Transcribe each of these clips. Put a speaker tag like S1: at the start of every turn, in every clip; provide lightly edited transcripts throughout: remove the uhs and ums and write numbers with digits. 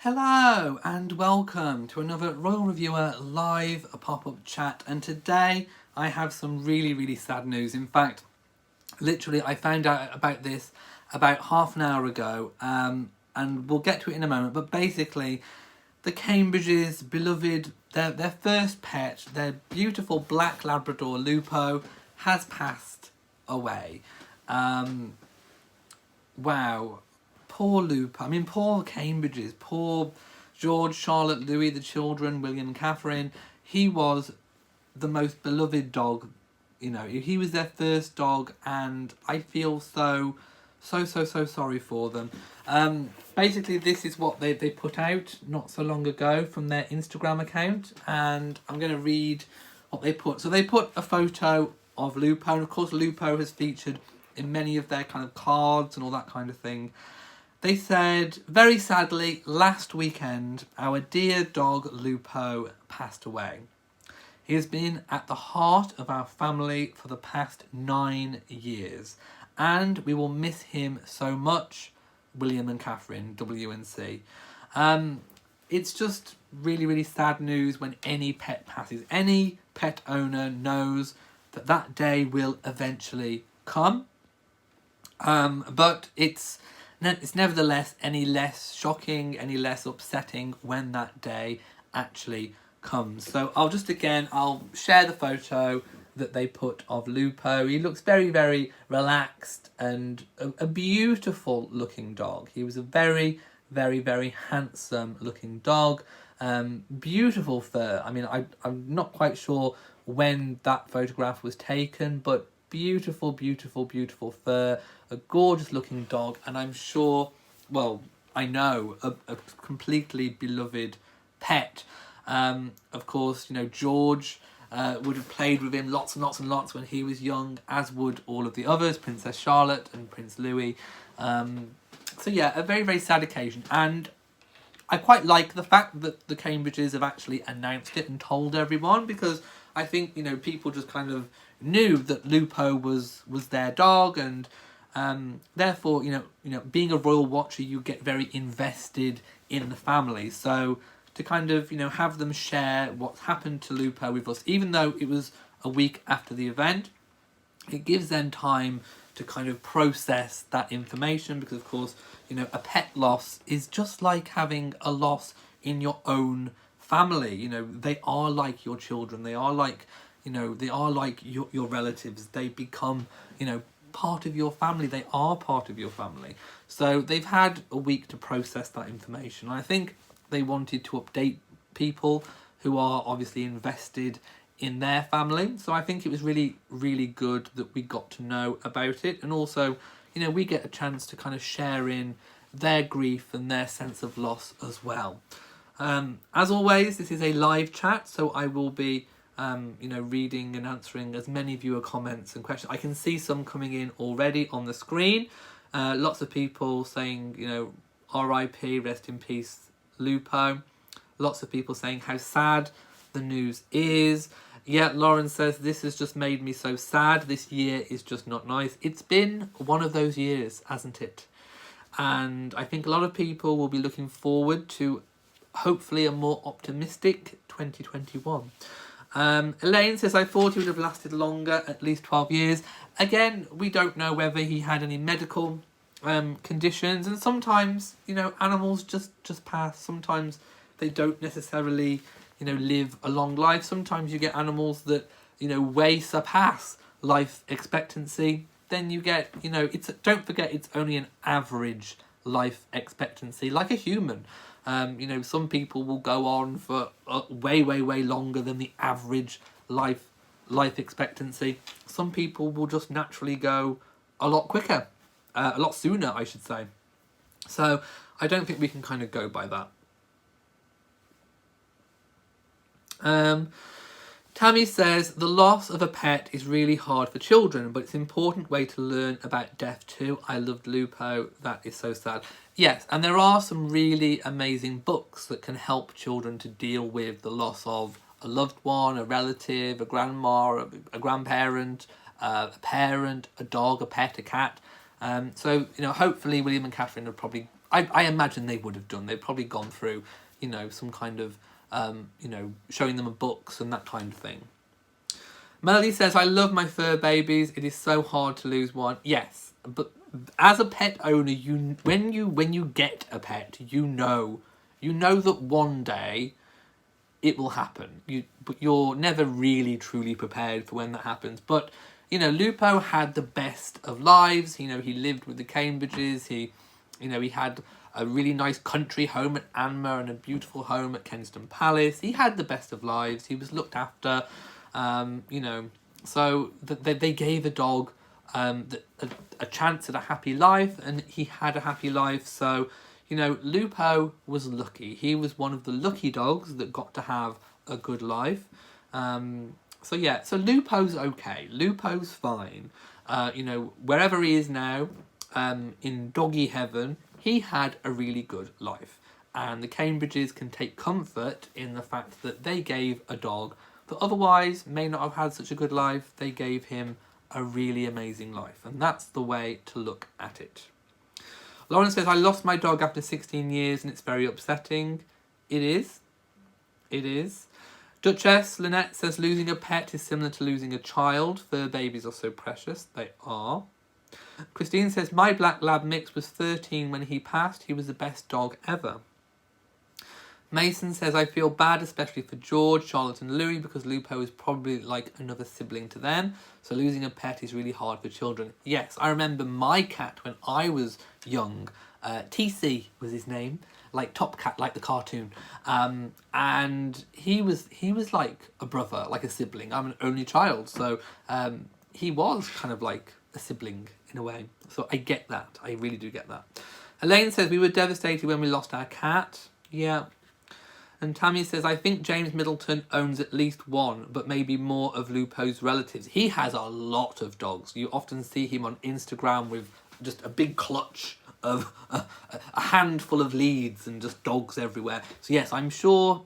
S1: Hello and welcome to another Royal Reviewer live pop-up chat, and today I have some really sad news. In fact, literally I found out about this about half an hour ago, and we'll get to it in a moment, but basically the Cambridges' beloved, their first pet, their beautiful black Labrador Lupo, has passed away. Wow. Poor Lupo. I mean, poor Cambridges. Poor George, Charlotte, Louis, the children, William and Catherine. He was the most beloved dog. He was their first dog, and I feel so sorry for them. Basically, this is what they put out not so long ago from their Instagram account, and I'm going to read what they put. So they put a photo of Lupo, and of course Lupo has featured in many of their kind of cards and all that kind of thing. They said, very sadly, last weekend, our dear dog Lupo passed away. He has been at the heart of our family for the past 9 years, and we will miss him so much. William and Catherine, W&C. It's just really sad news when any pet passes. Any pet owner knows that that day will eventually come. But it's nevertheless any less shocking, any less upsetting when that day actually comes. So I'll share the photo that they put of Lupo. He looks very relaxed and a beautiful looking dog. He was a very handsome looking dog. Beautiful fur. I mean, I'm not quite sure when that photograph was taken, but beautiful fur, a gorgeous looking dog, and I'm sure, I know, a completely beloved pet. Of course, George would have played with him lots and lots when he was young, as would all of the others, Princess Charlotte and Prince Louis. So yeah, a very sad occasion, and I quite like the fact that the Cambridges have actually announced it and told everyone, because I think, people just kind of knew that Lupo was their dog, and therefore, being a royal watcher, you get very invested in the family. So to kind of, have them share what's happened to Lupo with us, even though it was a week after the event, it gives them time to kind of process that information, because of course, a pet loss is just like having a loss in your own family. They are like your children. They are like, they are like your relatives. They become, part of your family. They are part of your family. So they've had a week to process that information. I think they wanted to update people who are obviously invested in their family. So I think it was really good that we got to know about it. And also, we get a chance to kind of share in their grief and their sense of loss as well. As always, this is a live chat, so I will be reading and answering as many viewer comments and questions. I can see some coming in already on the screen. Lots of people saying, R.I.P., rest in peace, Lupo. Lots of people saying how sad the news is. Yeah, Lauren says, this has just made me so sad. This year is just not nice. It's been one of those years, hasn't it? And I think a lot of people will be looking forward to hopefully a more optimistic 2021. Elaine says, I thought he would have lasted longer, at least 12 years. Again, we don't know whether he had any medical conditions, and sometimes, animals just pass. Sometimes they don't necessarily, live a long life. Sometimes you get animals that, way surpass life expectancy. Then you get, don't forget, it's only an average life expectancy, like a human. Some people will go on for way longer than the average life expectancy. Some people will just naturally go a lot quicker, a lot sooner, I should say. So I don't think we can kind of go by that. Tammy says, the loss of a pet is really hard for children, but it's an important way to learn about death too. I loved Lupo. That is so sad. Yes, and there are some really amazing books that can help children to deal with the loss of a loved one, a relative, a grandma, a grandparent, a parent, a dog, a pet, a cat. So, hopefully William and Catherine have probably I imagine they would have done. They've probably gone through, you know, some kind of, you know, showing them books and that kind of thing. Melody says, I love my fur babies. It is so hard to lose one. Yes, but as a pet owner, when you get a pet, you know that one day it will happen. But you're never really truly prepared for when that happens. But you know, Lupo had the best of lives. You know, he lived with the Cambridges. He had a really nice country home at Anmer and a beautiful home at Kensington Palace. He had the best of lives. He was looked after. You know, so they gave a dog a chance at a happy life, and he had a happy life. So, you know, Lupo was lucky. He was one of the lucky dogs that got to have a good life. So yeah, so Lupo's okay. Lupo's fine. You know, wherever he is now, in doggy heaven, he had a really good life. And the Cambridges can take comfort in the fact that they gave a dog that otherwise may not have had such a good life. They gave him a really amazing life. And that's the way to look at it. Lauren says, I lost my dog after 16 years and it's very upsetting. It is. It is. Duchess Lynette says, losing a pet is similar to losing a child. Fur babies are so precious. They are. Christine says, my black lab mix was 13 when he passed. He was the best dog ever. Mason says, I feel bad, especially for George, Charlotte and Louis, because Lupo is probably like another sibling to them. So losing a pet is really hard for children. Yes, I remember my cat when I was young. TC was his name, like Top Cat, like the cartoon. And he was like a brother, like a sibling. I'm an only child, so he was kind of like a sibling in a way. So I get that. I really do get that. Elaine says, we were devastated when we lost our cat. Yeah. And Tammy says, I think James Middleton owns at least one, but maybe more of Lupo's relatives. He has a lot of dogs. You often see him on Instagram with just a big clutch of a handful of leads and just dogs everywhere. So yes, I'm sure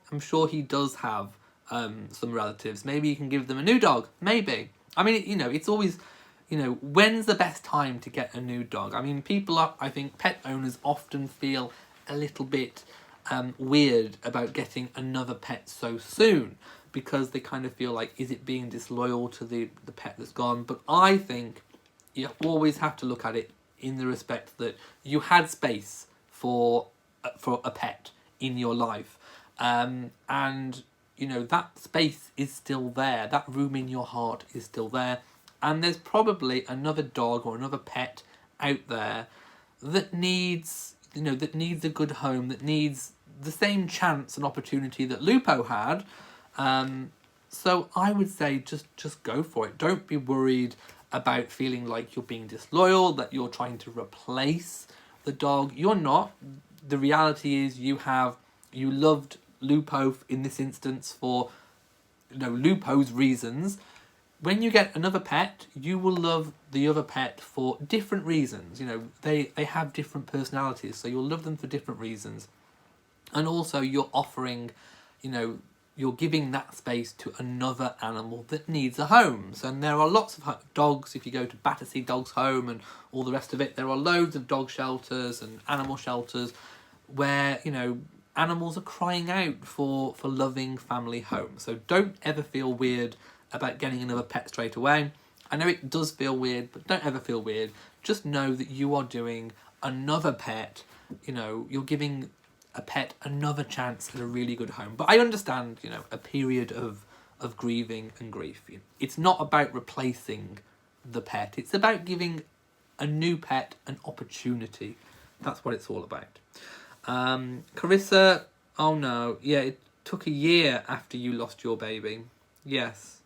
S1: he does have some relatives. Maybe you can give them a new dog. Maybe. I mean, you know, it's always, you know, when's the best time to get a new dog? I mean, I think pet owners often feel a little bit weird about getting another pet so soon, because they kind of feel like, is it being disloyal to the pet that's gone? But I think you always have to look at it in the respect that you had space for a pet in your life, and you know that space is still there, that room in your heart is still there, and there's probably another dog or another pet out there that needs, you know, that needs a good home, that needs the same chance and opportunity that Lupo had. So I would say just go for it. Don't be worried about feeling like you're being disloyal, that you're trying to replace the dog. You're not. The reality is you loved Lupo in this instance for, you know, Lupo's reasons. When you get another pet, you will love the other pet for different reasons. You know, they have different personalities, so you'll love them for different reasons. And also you're offering, you know, you're giving that space to another animal that needs a home. So, and there are lots of dogs, if you go to Battersea Dogs Home and all the rest of it, there are loads of dog shelters and animal shelters where, you know, animals are crying out for loving family homes. So don't ever feel weird about getting another pet straight away. I know it does feel weird, but don't ever feel weird. Just know that you are doing another pet, you know, you're giving a pet another chance at a really good home. But I understand, you know, a period of grieving and grief. It's not about replacing the pet. It's about giving a new pet an opportunity. That's what it's all about. Carissa, oh no, yeah, it took a year after you lost your baby. Yes.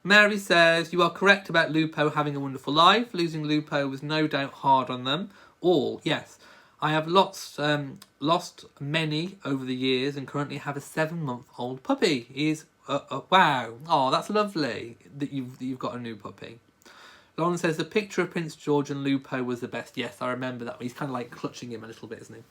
S1: Mary says, you are correct about Lupo having a wonderful life. Losing Lupo was no doubt hard on them all. Yes. I have lost many over the years and currently have a 7-month-old puppy. He's wow. Oh, that's lovely that you've got a new puppy. Lauren says the picture of Prince George and Lupo was the best. Yes, I remember that. He's kind of like clutching him a little bit, isn't he?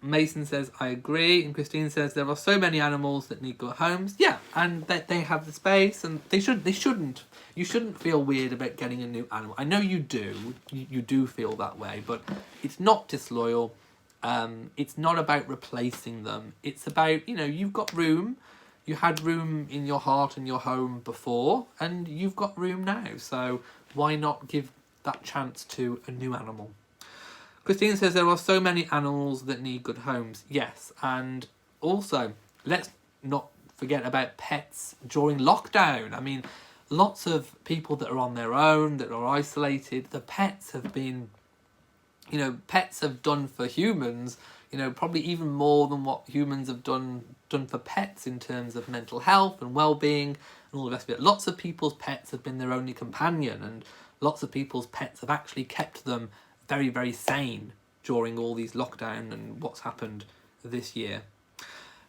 S1: Mason says, I agree. And Christine says, there are so many animals that need good homes. Yeah, and they have the space, and they shouldn't. You shouldn't feel weird about getting a new animal. I know you do. You do feel that way, but it's not disloyal. It's not about replacing them. It's about, you've got room. You had room in your heart and your home before, and you've got room now. So why not give that chance to a new animal? Christine says there are so many animals that need good homes. Yes, and also, let's not forget about pets during lockdown. I mean, lots of people that are on their own, that are isolated, the pets have been, pets have done for humans, probably even more than what humans have done for pets in terms of mental health and well-being and all the rest of it. Lots of people's pets have been their only companion, and lots of people's pets have actually kept them very, very sane during all these lockdown and what's happened this year.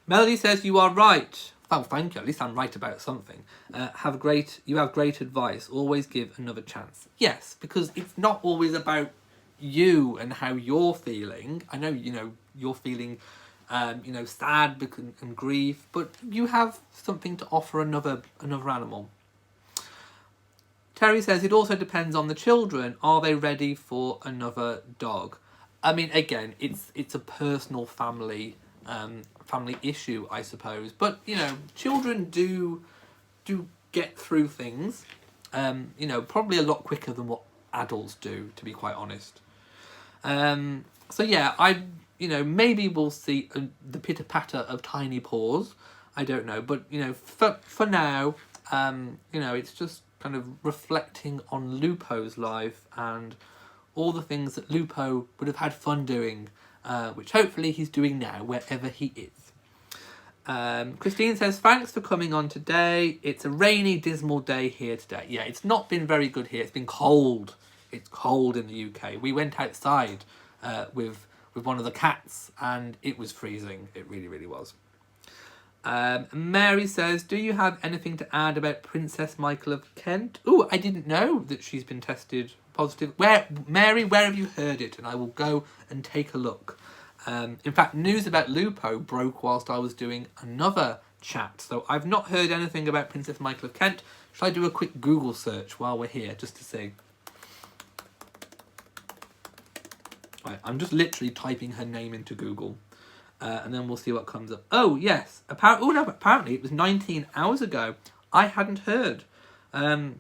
S1: Melody says, you are right. Oh, thank you. At least I'm right about something. You have great advice. Always give another chance. Yes, because it's not always about you and how you're feeling. I know, you're feeling, sad and grief, but you have something to offer another animal. Terry says, it also depends on the children. Are they ready for another dog? I mean, again, it's a personal family issue, I suppose. But, children do get through things, probably a lot quicker than what adults do, to be quite honest. So yeah, maybe we'll see the pitter-patter of tiny paws. I don't know. But, for now, it's just kind of reflecting on Lupo's life and all the things that Lupo would have had fun doing, which hopefully he's doing now, wherever he is. Christine says, thanks for coming on today. It's a rainy, dismal day here today. Yeah, it's not been very good here. It's been cold. It's cold in the UK. We went outside with one of the cats, and it was freezing. It really, really was. Mary says, do you have anything to add about Princess Michael of Kent? Oh, I didn't know that she's been tested positive. Mary, where have you heard it? And I will go and take a look. In fact, news about Lupo broke whilst I was doing another chat. So I've not heard anything about Princess Michael of Kent. Shall I do a quick Google search while we're here, just to see? Right, I'm just literally typing her name into Google. And then we'll see what comes up. Oh, yes. Apparently it was 19 hours ago. I hadn't heard. So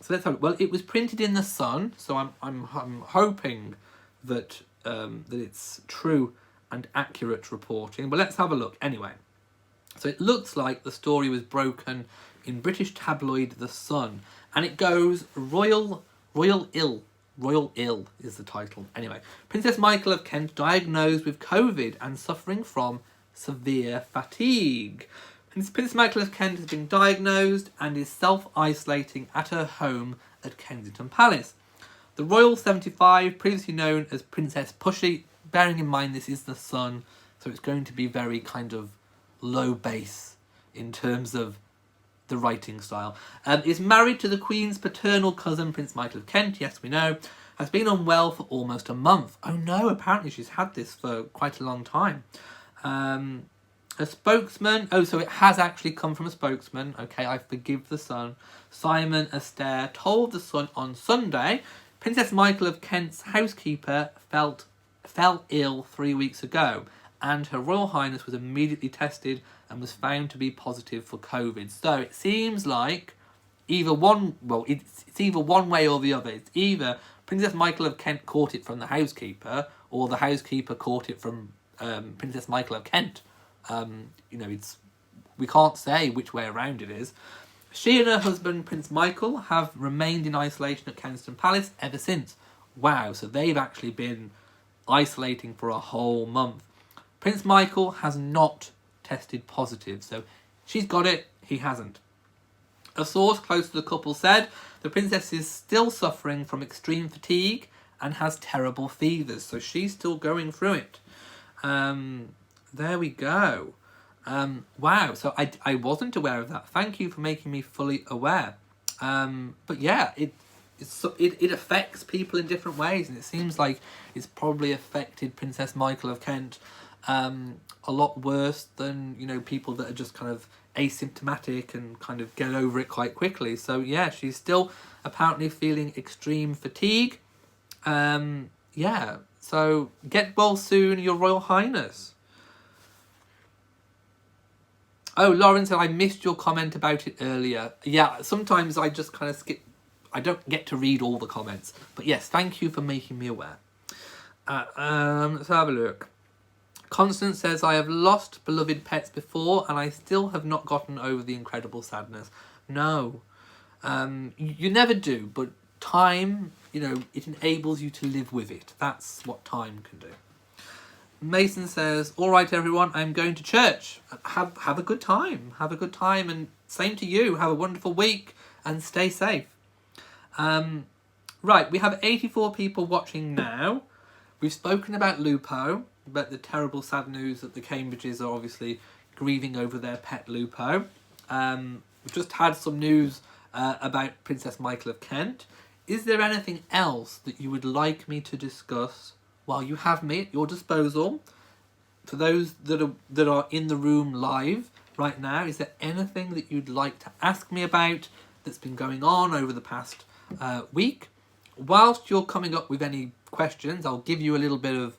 S1: let's have it. Well, it was printed in the Sun, so I'm hoping that that it's true and accurate reporting. But let's have a look anyway. So it looks like the story was broken in British tabloid The Sun, and it goes Royal Ill is the title. Anyway, Princess Michael of Kent diagnosed with COVID and suffering from severe fatigue. Princess Michael of Kent has been diagnosed and is self-isolating at her home at Kensington Palace. The Royal 75, previously known as Princess Pushy, bearing in mind this is the Sun, so it's going to be very kind of low bass in terms of the writing style, is married to the Queen's paternal cousin, Prince Michael of Kent, yes we know, has been unwell for almost a month. Oh no, apparently she's had this for quite a long time. A spokesman, so it has actually come from a spokesman, okay, I forgive the Sun, Simon Astaire, told the Sun on Sunday, Princess Michael of Kent's housekeeper fell ill 3 weeks ago, and Her Royal Highness was immediately tested and was found to be positive for COVID. So it seems like it's either one way or the other. It's either Princess Michael of Kent caught it from the housekeeper, or the housekeeper caught it from Princess Michael of Kent. We can't say which way around it is. She and her husband, Prince Michael, have remained in isolation at Kensington Palace ever since. Wow, so they've actually been isolating for a whole month. Prince Michael has not tested positive, so she's got it, he hasn't. A source close to the couple said the princess is still suffering from extreme fatigue and has terrible fevers, so she's still going through it. There we go. Wow, so I wasn't aware of that. Thank you for making me fully aware. But yeah, it affects people in different ways, and it seems like it's probably affected Princess Michael of Kent a lot worse than, you know, people that are just kind of asymptomatic and kind of get over it quite quickly. So yeah, she's still apparently feeling extreme fatigue. Yeah, so get well soon, Your Royal Highness. Oh, Lauren said, I missed your comment about it earlier. Yeah, sometimes I just kind of skip. I don't get to read all the comments. But yes, thank you for making me aware. Let's have a look. Constance says, I have lost beloved pets before and I still have not gotten over the incredible sadness. No, you never do, but time, you know, it enables you to live with it. That's what time can do. Mason says, all right, everyone, I'm going to church. Have a good time. Have a good time, and same to you. Have a wonderful week and stay safe. Right, we have 84 people watching now. We've spoken about Lupo, about the terrible sad news that the Cambridges are obviously grieving over their pet Lupo. We've just had some news about Princess Michael of Kent. Is there anything else that you would like me to discuss while you have me at your disposal? For those that are in the room live right now, is there anything that you'd like to ask me about that's been going on over the past week? Whilst you're coming up with any questions, I'll give you a little bit of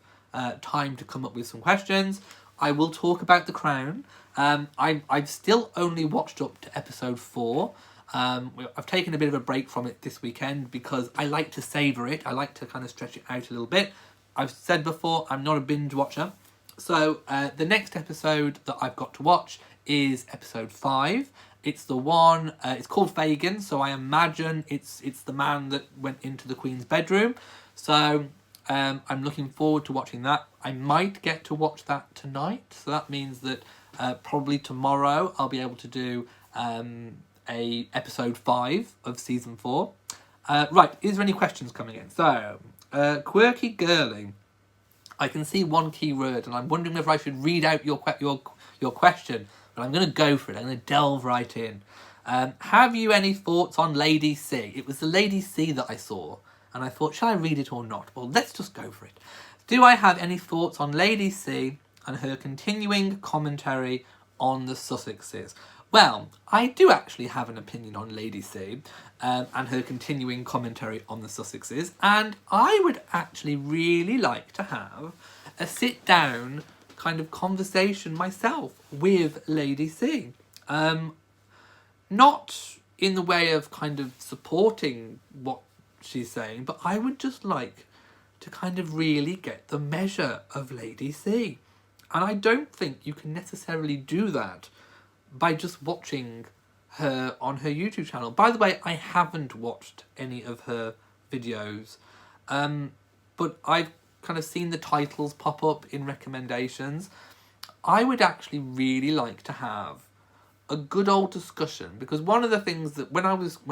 S1: time to come up with some questions. I will talk about The Crown. I've still only watched up to episode 4. I've taken a bit of a break from it this weekend because I like to savour it. I like to kind of stretch it out a little bit. I've said before, I'm not a binge watcher. So the next episode that I've got to watch is episode 5. It's the one, it's called Fagin, so I imagine it's the man that went into the Queen's bedroom. So I'm looking forward to watching that. I might get to watch that tonight, so that means that probably tomorrow I'll be able to do a episode 5 of season 4. Right, is there any questions coming in? So, quirky girly. I can see one key word, and I'm wondering if I should read out your question, but I'm going to go for it. I'm going to delve right in. Have you any thoughts on Lady C? It was the Lady C that I saw, and I thought, shall I read it or not? Well, let's just go for it. Do I have any thoughts on Lady C and her continuing commentary on the Sussexes? Well, I do actually have an opinion on Lady C and her continuing commentary on the Sussexes, and I would actually really like to have a sit-down kind of conversation myself with Lady C. Not in the way of kind of supporting what she's saying, but I would just like to kind of really get the measure of Lady C. And I don't think you can necessarily do that by just watching her on her YouTube channel. By the way, I haven't watched any of her videos, but I've kind of seen the titles pop up in recommendations. I would actually really like to have a good old discussion, because one of the things that when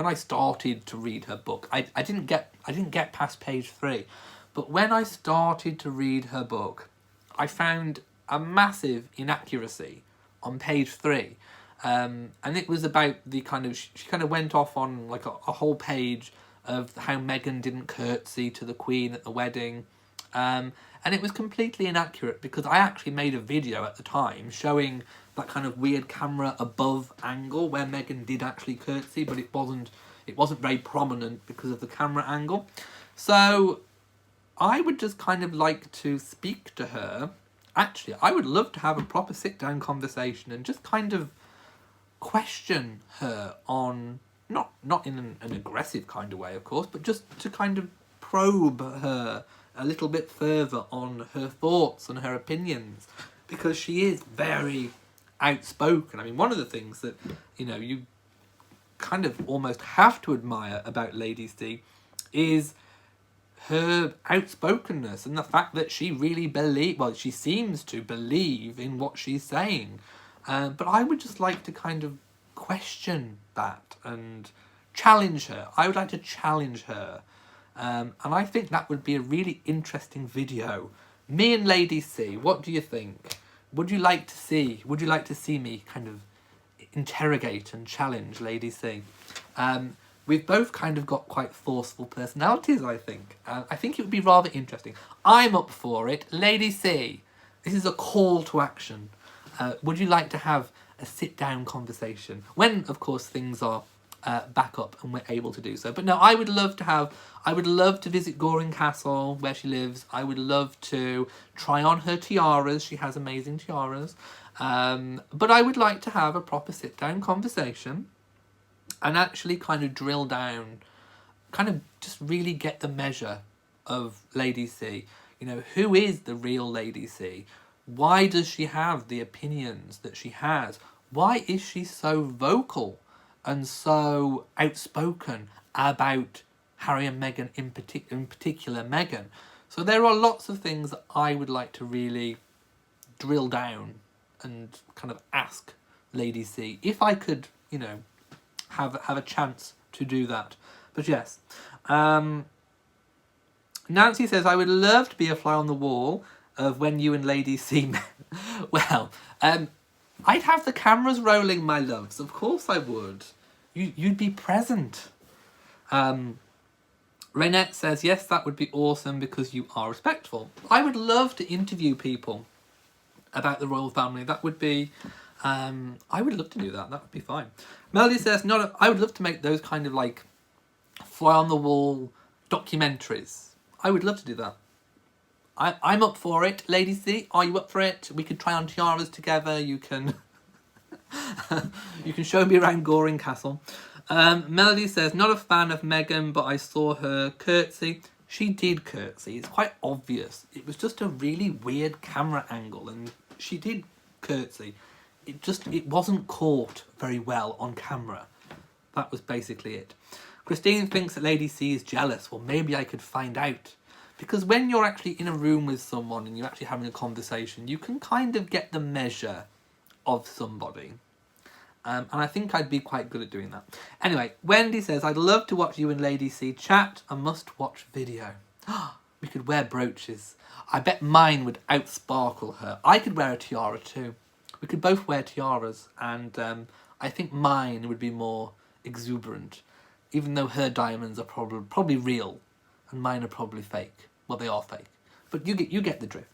S1: I started to read her book, I didn't get past page 3, but when I started to read her book, I found a massive inaccuracy on page 3. And it was about the kind of, she kind of went off on like a whole page of how Meghan didn't curtsy to the Queen at the wedding. And it was completely inaccurate, because I actually made a video at the time showing that kind of weird camera above angle where Meghan did actually curtsy, but it wasn't very prominent because of the camera angle. So I would just kind of like to speak to her. Actually, I would love to have a proper sit-down conversation and just kind of question her on, not in an aggressive kind of way, of course, but just to kind of probe her a little bit further on her thoughts and her opinions, because she is very outspoken. I mean, one of the things that, you know, you kind of almost have to admire about Lady C is her outspokenness and the fact that she really she seems to believe in what she's saying. But I would just like to kind of question that and challenge her. I would like to challenge her. And I think that would be a really interesting video. Me and Lady C, what do you think? Would you like to see me kind of interrogate and challenge Lady C? we've both kind of got quite forceful personalities, I think. I think it would be rather interesting. I'm up for it. Lady C, this is a call to action. Would you like to have a sit-down conversation? When, of course, things are back up and we're able to do so. But no, I would love to visit Goring Castle, where she lives. I would love to try on her tiaras. She has amazing tiaras. But I would like to have a proper sit-down conversation and actually kind of drill down, kind of just really get the measure of Lady C. You know, who is the real Lady C? Why does she have the opinions that she has? Why is she so vocal and so outspoken about Harry and Meghan, in particular Meghan? So there are lots of things that I would like to really drill down and kind of ask Lady C if I could, you know, have a chance to do that. But yes, Nancy says, I would love to be a fly on the wall of when you and Lady C met. Well, I'd have the cameras rolling, my loves. Of course I would. You'd be present. Renette says, yes, that would be awesome because you are respectful. I would love to interview people about the royal family. That would be, I would love to do that. That would be fine. Melody says, I would love to make those kind of like fly on the wall documentaries. I would love to do that. I'm up for it. Lady C, are you up for it? We could try on tiaras together. You can you can show me around Goring Castle. Melody says, not a fan of Meghan, but I saw her curtsy. She did curtsy. It's quite obvious. It was just a really weird camera angle, and she did curtsy. It wasn't caught very well on camera. That was basically it. Christine thinks that Lady C is jealous. Well, maybe I could find out. Because when you're actually in a room with someone and you're actually having a conversation, you can kind of get the measure of somebody. And I think I'd be quite good at doing that. Anyway, Wendy says, I'd love to watch you and Lady C chat. A must-watch video. We could wear brooches. I bet mine would outsparkle her. I could wear a tiara too. We could both wear tiaras. And I think mine would be more exuberant. Even though her diamonds are probably real. And mine are probably fake. Well, they are fake. But you get the drift.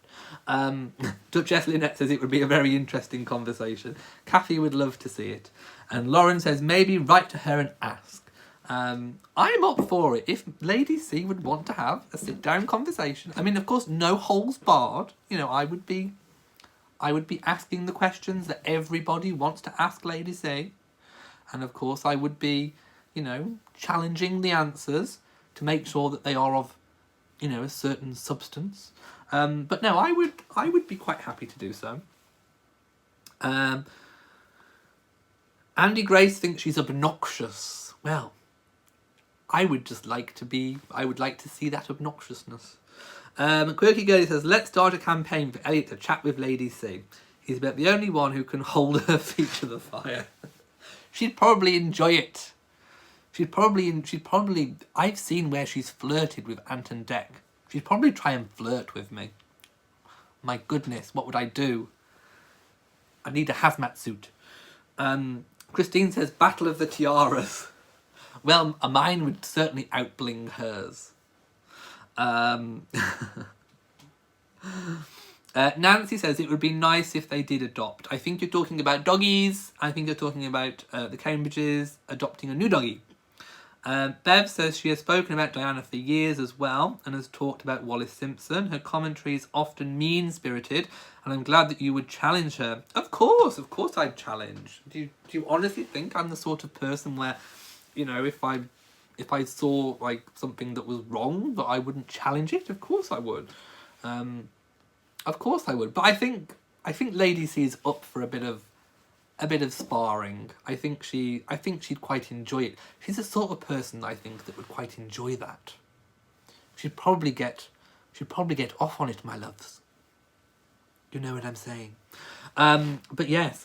S1: Duchess Lynette says it would be a very interesting conversation. Kathy would love to see it. And Lauren says maybe write to her and ask. I'm up for it. If Lady C would want to have a sit-down conversation. I mean, of course, no holes barred. You know, I would be asking the questions that everybody wants to ask Lady C. And of course, I would be, you know, challenging the answers to make sure that they are of, you know, a certain substance. But no, I would be quite happy to do so. Andy Grace thinks she's obnoxious. Well, I would like to see that obnoxiousness. Quirky Girlie says, let's start a campaign for Elliot to chat with Lady C. He's about the only one who can hold her feet to the fire. She'd probably enjoy it. She'd probably, I've seen where she's flirted with Anton Deck. She'd probably try and flirt with me. My goodness, what would I do? I need a hazmat suit. Christine says, Battle of the Tiaras. Well, mine would certainly outbling hers. Nancy says it would be nice if they did adopt. I think you're talking about doggies. I think you're talking about the Cambridges adopting a new doggie. Bev says she has spoken about Diana for years as well and has talked about Wallis Simpson. Her commentary is often mean-spirited and I'm glad that you would challenge her. Of course I'd challenge. Do you honestly think I'm the sort of person where, you know, if I saw like something that was wrong that I wouldn't challenge it? Of course I would. Of course I would. But I think Lady C is up for a bit of sparring. I think she'd quite enjoy it. She's the sort of person I think that would quite enjoy that. She'd probably get off on it, my loves. You know what I'm saying? But yes,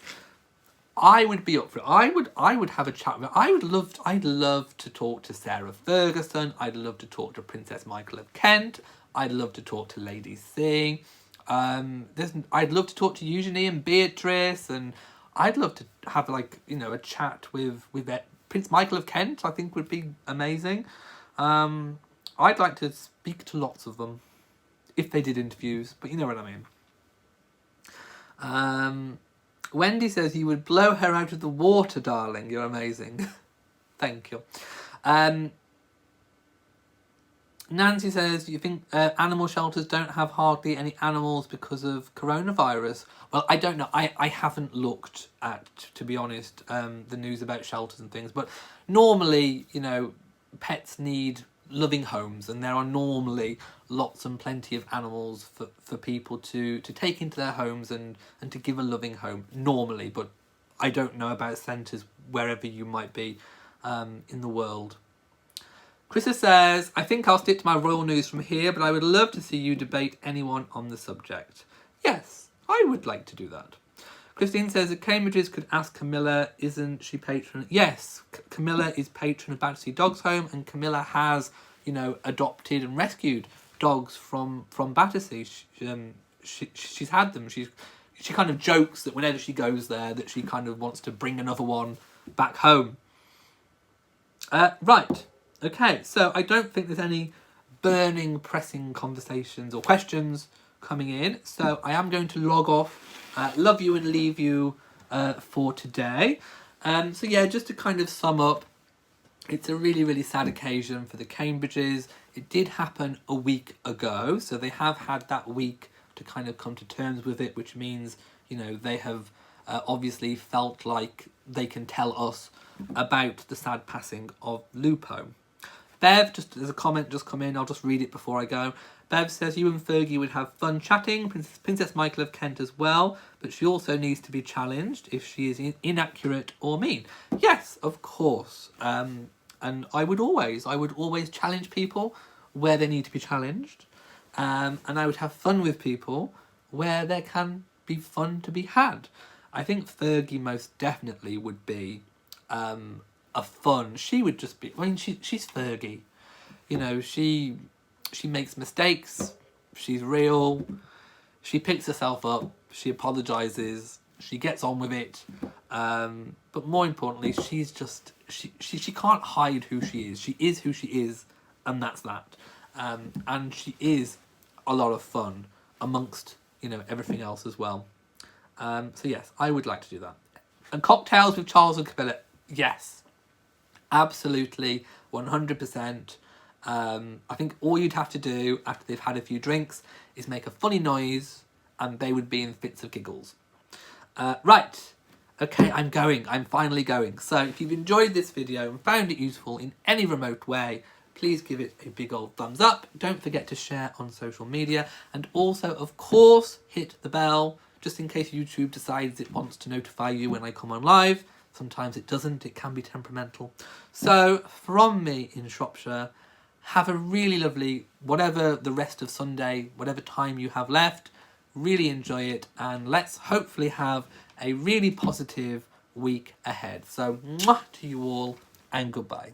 S1: I would be up for it. I would have a chat with her. I'd love to talk to Sarah Ferguson. I'd love to talk to Princess Michael of Kent. I'd love to talk to Lady C. I'd love to talk to Eugenie and Beatrice, and I'd love to have, like, you know, a chat with Prince Michael of Kent, I think, would be amazing. I'd like to speak to lots of them if they did interviews, but you know what I mean. Wendy says, you would blow her out of the water, darling. You're amazing. Thank you. Nancy says, you think animal shelters don't have hardly any animals because of coronavirus? Well, I don't know. I haven't looked at, to be honest, the news about shelters and things. But normally, you know, pets need loving homes, and there are normally lots and plenty of animals for people to take into their homes and to give a loving home, normally. But I don't know about centres wherever you might be in the world. Chrissa says, I think I'll stick to my royal news from here, but I would love to see you debate anyone on the subject. Yes, I would like to do that. Christine says that Cambridges could ask Camilla, isn't she patron? Yes, Camilla is patron of Battersea Dogs Home, and Camilla has, you know, adopted and rescued dogs from Battersea. She's had them. She kind of jokes that whenever she goes there, that she kind of wants to bring another one back home. Right. Okay, so I don't think there's any burning, pressing conversations or questions coming in. So I am going to log off, love you and leave you for today. So yeah, just to kind of sum up, it's a really, really sad occasion for the Cambridges. It did happen a week ago, so they have had that week to kind of come to terms with it, which means, you know, they have obviously felt like they can tell us about the sad passing of Lupo. Bev, just as a comment just come in, I'll just read it before I go. Bev says, you and Fergie would have fun chatting, Princess Michael of Kent as well, but she also needs to be challenged if she is inaccurate or mean. Yes, of course. And I would always challenge people where they need to be challenged. And I would have fun with people where there can be fun to be had. I think Fergie most definitely would be a fun. She would just be, I mean, she's Fergie. You know, she makes mistakes. She's real. She picks herself up. She apologises. She gets on with it. But more importantly, she's just, she can't hide who she is. She is who she is, and that's that. And she is a lot of fun amongst, you know, everything else as well. So yes, I would like to do that. And cocktails with Charles and Camilla, yes. Absolutely, 100%. I think all you'd have to do after they've had a few drinks is make a funny noise and they would be in fits of giggles. Right, okay, I'm finally going. So if you've enjoyed this video and found it useful in any remote way, please give it a big old thumbs up. Don't forget to share on social media, and also, of course, hit the bell just in case YouTube decides it wants to notify you when I come on live. Sometimes it doesn't, it can be temperamental. So from me in Shropshire, have a really lovely, whatever the rest of Sunday, whatever time you have left, really enjoy it, and let's hopefully have a really positive week ahead. So mwah to you all, and goodbye.